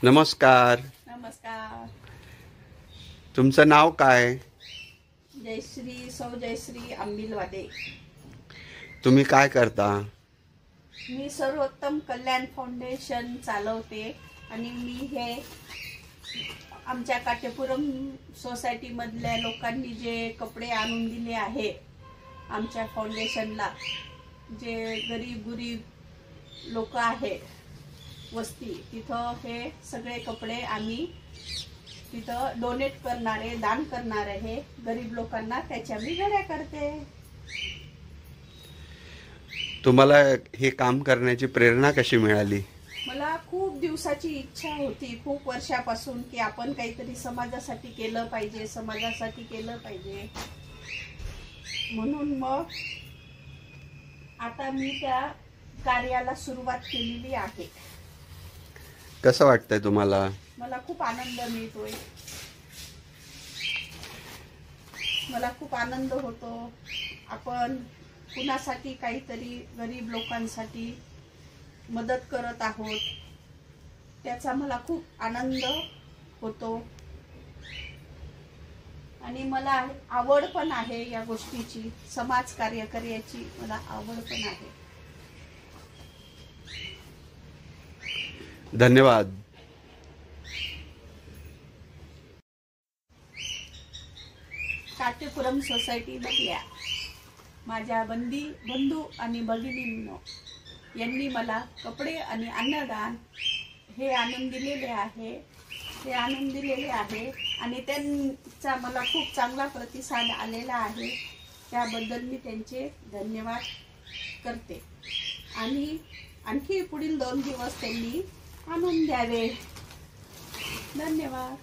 नमस्कार. नमस्कार. तुमचं नाव काय? जयश्री अंबिलवादे. तुम्ही काय करता? मी सर्वोत्तम कल्याण फाउंडेशन चालवते आणि मी हे आमच्या काटेपुरम सोसायटी मधल्या लोकांनी जे कपडे आणून दिले आहे आमच्या फाउंडेशनला, जे गरीब लोक आहे वस्ती, तिथं हे सगळे कपडे आम्ही तिथं डोनेट करणारे, दान करणारे हे गरीब लोकांना त्याच्या मी घड्या करते. तुम्हाला हे काम करण्याची प्रेरणा कशी मिळाली? मला खूप दिवसाची इच्छा होती, खूप वर्षापासून, की आपण काहीतरी समाजासाठी केलं पाहिजे. म्हणून मग आता मी त्या कार्याला सुरुवात केलेली आहे. कसं वाटतंय तुम्हाला? मला खूप आनंद मिळतोय, मला खूप आनंद होतो. आपण कुणासाठी काहीतरी गरीब लोकांसाठी मदत करत आहोत, त्याचा मला खूप आनंद होतो आणि मला आवड पण आहे या गोष्टीची. समाज कार्य करण्याची मला आवड पण आहे. धन्यवाद. काटेपुरम सोसायटी मधल्या माझ्या बंधू आणि भगिनींनो यांनी मला कपडे आणि अन्नदान हे आणून दिलेले आहे. आणि त्यांचा मला खूप चांगला प्रतिसाद आलेला आहे. त्याबद्दल मी त्यांचे धन्यवाद करते आणि आणखी पुढील 2 दिवस त्यांनी आणून द्यावे. धन्यवाद.